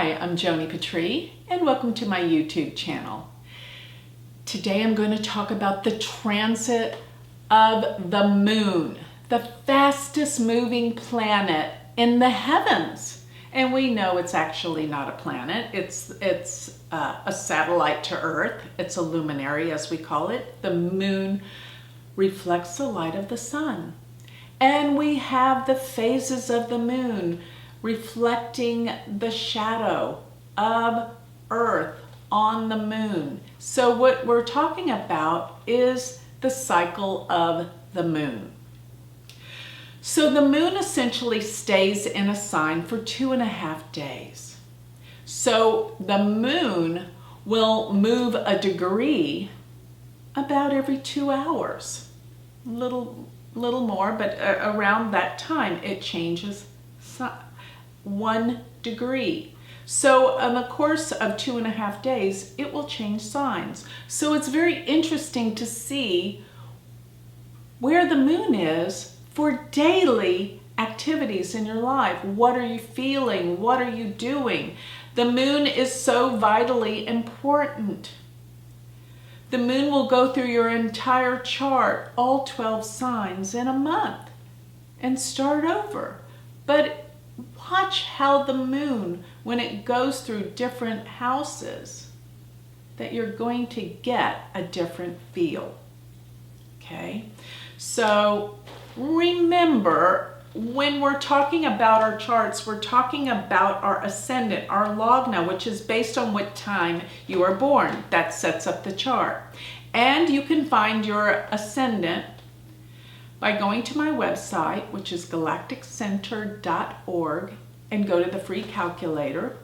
Hi, I'm Joni Patry, and welcome to my YouTube channel. Today I'm going to talk about the transit of the moon, the fastest moving planet in the heavens. And we know it's actually not a planet, it's a satellite to Earth. It's a luminary, as we call it. The moon reflects the light of the sun. And we have the phases of the moon reflecting the shadow of Earth on the moon. So what we're talking about is the cycle of the moon. So the moon essentially stays in a sign for 2.5 days. So the moon will move a degree about every 2 hours. Little more, but around that time it changes 1 degree. So in the course of 2.5 days, it will change signs. So it's very interesting to see where the moon is for daily activities in your life. What are you feeling? What are you doing? The moon is so vitally important. The moon will go through your entire chart, all 12 signs, in a month and start over. But watch how the moon, when it goes through different houses, that you're going to get a different feel. Okay? So remember, when we're talking about our charts, we're talking about our ascendant, our lagna, which is based on what time you are born. That sets up the chart. And you can find your ascendant by going to my website, which is galacticcenter.org, and go to the free calculator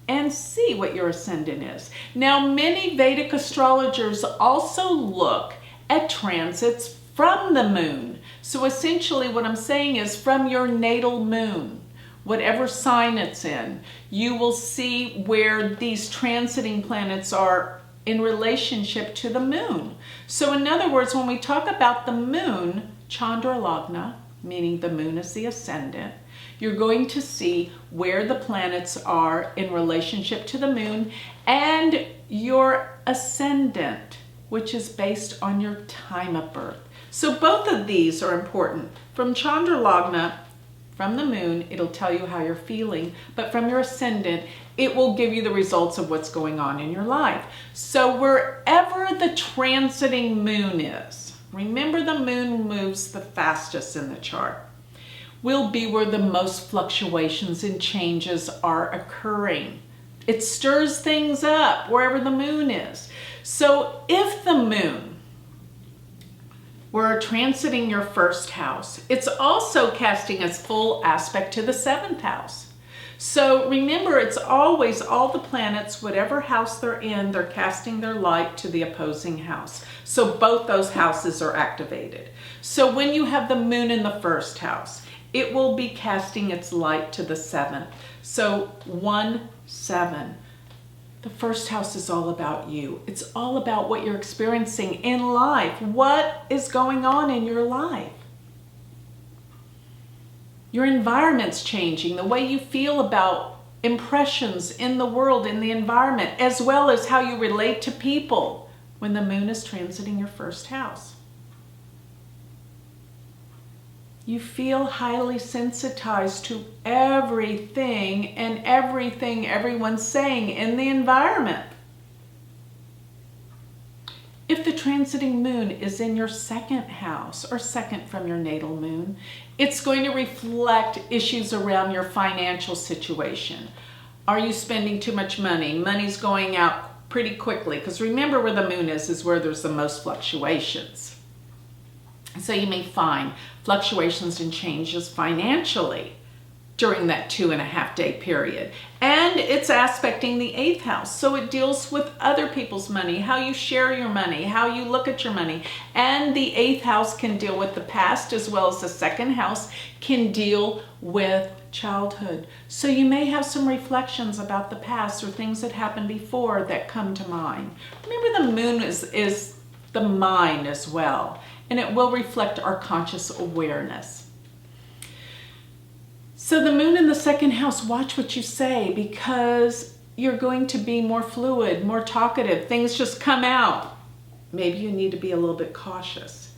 and see what your ascendant is. Now, many Vedic astrologers also look at transits from the moon. So essentially what I'm saying is from your natal moon, whatever sign it's in, you will see where these transiting planets are in relationship to the moon. So in other words, when we talk about the moon, Chandra Lagna, meaning the moon is the ascendant, you're going to see where the planets are in relationship to the moon, and your ascendant, which is based on your time of birth. So both of these are important. From Chandra Lagna, from the moon, it'll tell you how you're feeling, but from your ascendant, it will give you the results of what's going on in your life. So wherever the transiting moon is, remember the moon moves the fastest in the chart, will be where the most fluctuations and changes are occurring. It stirs things up wherever the moon is. So if the moon were transiting your first house, it's also casting its full aspect to the 7th house. So remember, it's always all the planets, whatever house they're in, they're casting their light to the opposing house. So both those houses are activated. So when you have the moon in the first house, it will be casting its light to the 7th. So 1-7. The first house is all about you. It's all about what you're experiencing in life. What is going on in your life? Your environment's changing, the way you feel about impressions in the world, in the environment, as well as how you relate to people when the moon is transiting your first house. You feel highly sensitized to everything and everything everyone's saying in the environment. If the transiting moon is in your 2nd house, or second from your natal moon, it's going to reflect issues around your financial situation. Are you spending too much money? Money's going out pretty quickly, because remember where the moon is where there's the most fluctuations. So you may find fluctuations and changes financially during that 2.5 day period. And it's aspecting the 8th house. So it deals with other people's money, how you share your money, how you look at your money. And the 8th house can deal with the past, as well as the 2nd house can deal with childhood. So you may have some reflections about the past or things that happened before that come to mind. Remember, the moon is the mind as well, and it will reflect our conscious awareness. So the moon in the second house, watch what you say, because you're going to be more fluid, more talkative. Things just come out. Maybe you need to be a little bit cautious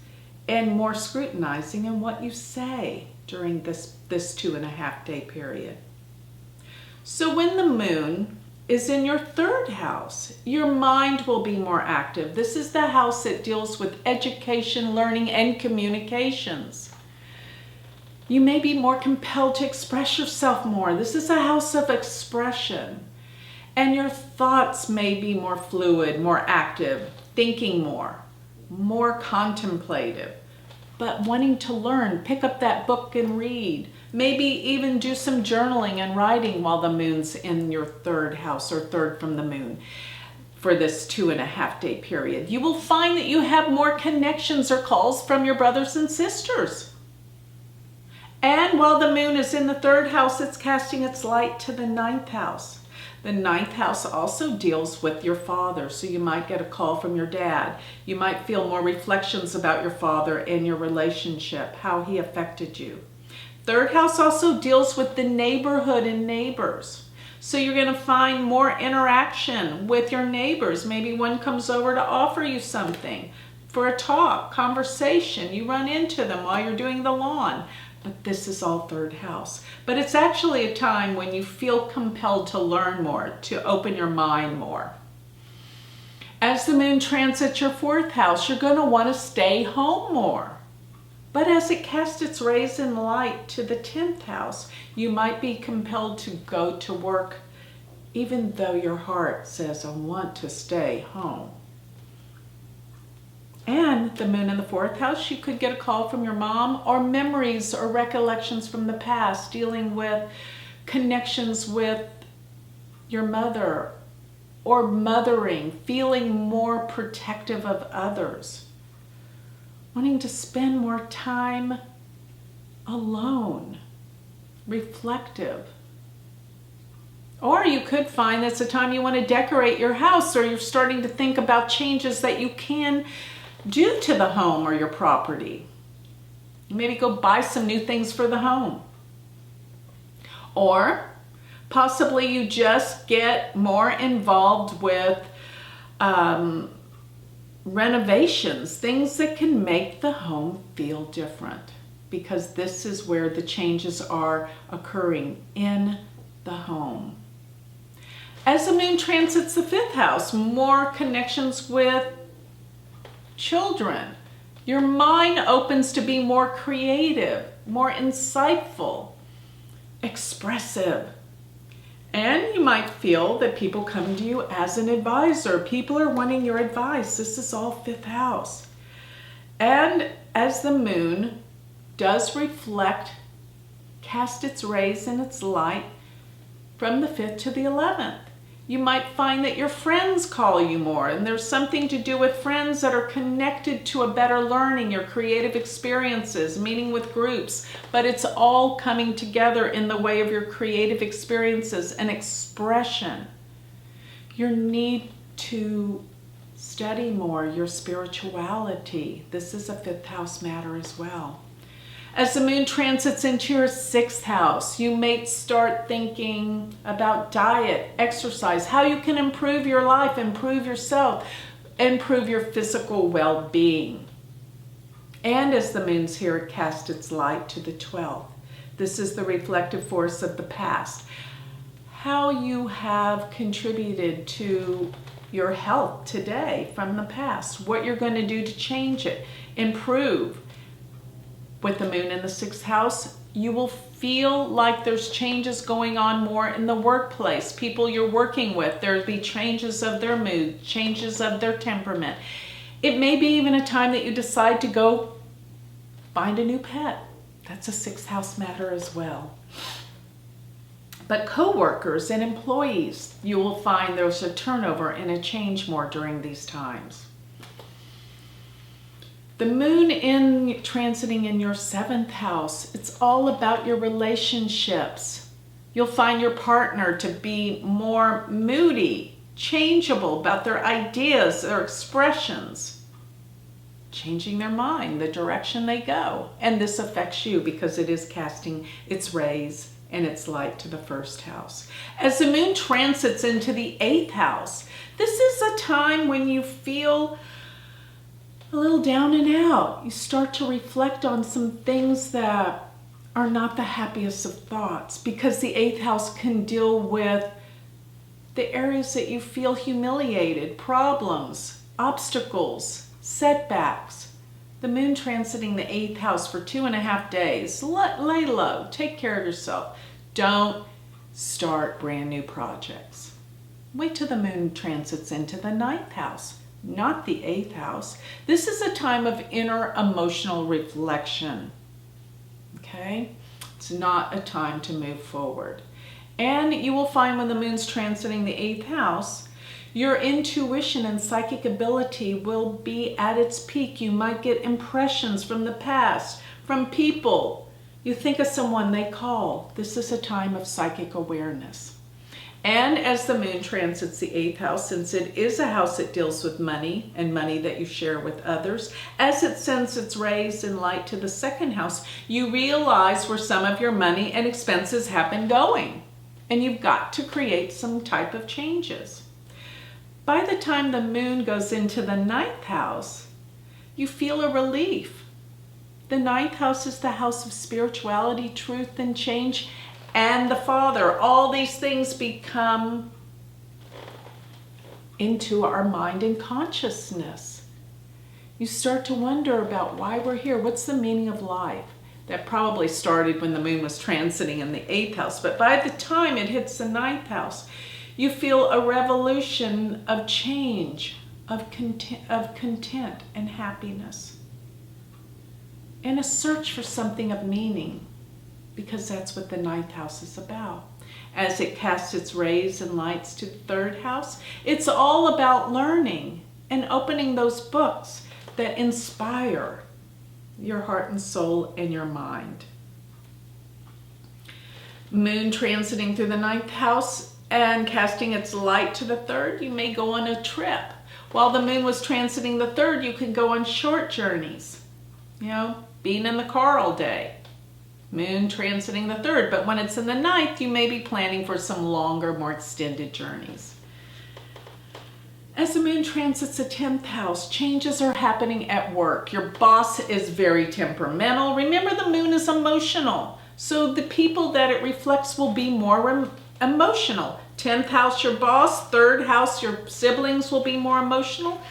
and more scrutinizing in what you say during this 2.5 day period. So when the moon is in your third house, your mind will be more active. This is the house that deals with education, learning, and communications. You may be more compelled to express yourself more. This is a house of expression. And your thoughts may be more fluid, more active, thinking more contemplative, but wanting to learn. Pick up that book and read. Maybe even do some journaling and writing while the moon's in your third house, or third from the moon, for this 2.5 day period. You will find that you have more connections or calls from your brothers and sisters. And while the moon is in the third house, it's casting its light to the 9th house. The 9th house also deals with your father, so you might get a call from your dad. You might feel more reflections about your father and your relationship, how he affected you. Third house also deals with the neighborhood and neighbors. So you're going to find more interaction with your neighbors. Maybe one comes over to offer you something for a talk, conversation. You run into them while you're doing the lawn. But this is all third house. But it's actually a time when you feel compelled to learn more, to open your mind more. As the moon transits your fourth house, you're going to want to stay home more. But as it casts its rays and light to the 10th house, you might be compelled to go to work, even though your heart says, I want to stay home. And the moon in the fourth house, you could get a call from your mom, or memories or recollections from the past, dealing with connections with your mother, or mothering, feeling more protective of others, wanting to spend more time alone, reflective. Or you could find it's a time you want to decorate your house, or you're starting to think about changes that you can do to the home or your property. Maybe go buy some new things for the home. Or possibly you just get more involved with renovations, things that can make the home feel different, because this is where the changes are occurring in the home. As the moon transits the fifth house, more connections with children. Your mind opens to be more creative, more insightful, expressive. And you might feel that people come to you as an advisor. People are wanting your advice. This is all fifth house. And as the moon does reflect, cast its rays and its light from the 5th to the 11th. You might find that your friends call you more, and there's something to do with friends that are connected to a better learning, your creative experiences, meeting with groups, but it's all coming together in the way of your creative experiences and expression. Your need to study more your spirituality. This is a fifth house matter as well. As the moon transits into your 6th house, you may start thinking about diet, exercise, how you can improve your life, improve yourself, improve your physical well-being. And as the moon's here, it casts its light to the 12th. This is the reflective force of the past. How you have contributed to your health today from the past, what you're going to do to change it, improve. With the moon in the 6th house, you will feel like there's changes going on more in the workplace. People you're working with, there'll be changes of their mood, changes of their temperament. It may be even a time that you decide to go find a new pet. That's a 6th house matter as well. But co-workers and employees, you will find there's a turnover and a change more during these times. The moon transiting in your 7th house, it's all about your relationships. You'll find your partner to be more moody, changeable about their ideas, their expressions, changing their mind, the direction they go. And this affects you because it is casting its rays and its light to the first house. As the moon transits into the 8th house, this is a time when you feel a little down and out. You start to reflect on some things that are not the happiest of thoughts, because the 8th house can deal with the areas that you feel humiliated, problems, obstacles, setbacks. The moon transiting the 8th house for 2.5 days. Lay low, take care of yourself. Don't start brand new projects. Wait till the moon transits into the 9th house, not the 8th house. This is a time of inner emotional reflection. Okay? It's not a time to move forward. And you will find when the moon's transiting the 8th house, your intuition and psychic ability will be at its peak. You might get impressions from the past, from people. You think of someone, they call. This is a time of psychic awareness. And as the moon transits the 8th house, since it is a house that deals with money and money that you share with others, as it sends its rays and light to the 2nd house, you realize where some of your money and expenses have been going. And you've got to create some type of changes. By the time the moon goes into the 9th house, you feel a relief. The 9th house is the house of spirituality, truth, and change, and the Father. All these things become into our mind and consciousness. You start to wonder about why we're here. What's the meaning of life? That probably started when the moon was transiting in the 8th house, but by the time it hits the 9th house, you feel a revolution of change, of content and happiness, and a search for something of meaning, because that's what the 9th house is about. As it casts its rays and lights to the 3rd house, it's all about learning and opening those books that inspire your heart and soul and your mind. Moon transiting through the 9th house and casting its light to the 3rd, you may go on a trip. While the moon was transiting the 3rd, you can go on short journeys. Being in the car all day. Moon transiting the 3rd, but when it's in the 9th, you may be planning for some longer, more extended journeys. As the moon transits the 10th house, changes are happening at work. Your boss is very temperamental. Remember, the moon is emotional, so the people that it reflects will be more emotional. 10th house, your boss. 3rd house, your siblings will be more emotional.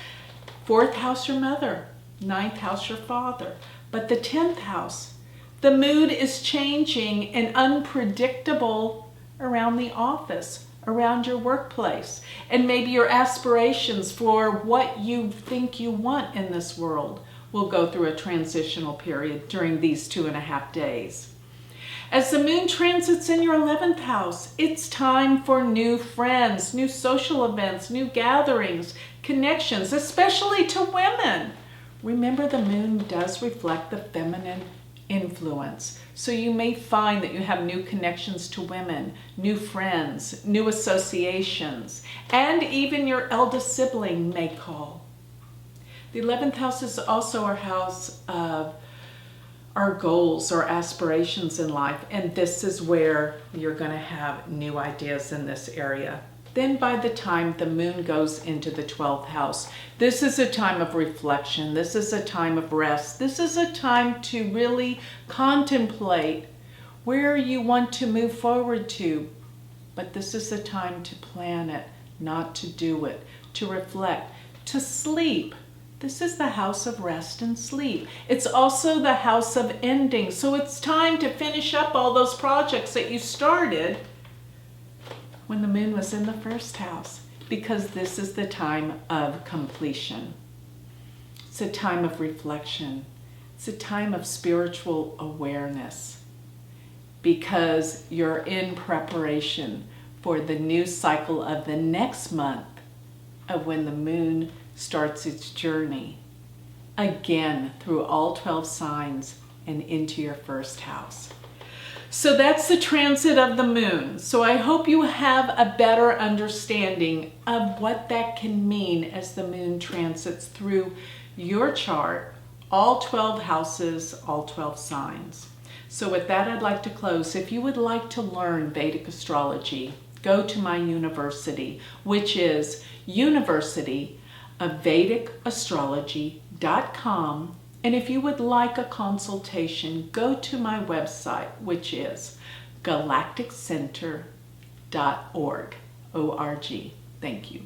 4th house, your mother. 9th house, your father. But the 10th house, the mood is changing and unpredictable around the office, around your workplace, and maybe your aspirations for what you think you want in this world will go through a transitional period during these 2.5 days. As the moon transits in your 11th house, it's time for new friends, new social events, new gatherings, connections, especially to women. Remember, the moon does reflect the feminine influence. So you may find that you have new connections to women, new friends, new associations, and even your eldest sibling may call. The 11th house is also our house of our goals, our aspirations in life, and this is where you're going to have new ideas in this area. Then by the time the moon goes into the 12th house, this is a time of reflection. This is a time of rest. This is a time to really contemplate where you want to move forward to. But this is a time to plan it, not to do it, to reflect, to sleep. This is the house of rest and sleep. It's also the house of ending. So it's time to finish up all those projects that you started when the moon was in the 1st house, because this is the time of completion. It's a time of reflection. It's a time of spiritual awareness, because you're in preparation for the new cycle of the next month of when the moon starts its journey again through all 12 signs and into your 1st house. So that's the transit of the moon. So I hope you have a better understanding of what that can mean as the moon transits through your chart, all 12 houses, all 12 signs. So with that, I'd like to close. If you would like to learn Vedic astrology, go to my university, which is University of Vedic Astrology.com. And if you would like a consultation, go to my website, which is galacticcenter.org. O-R-G. Thank you.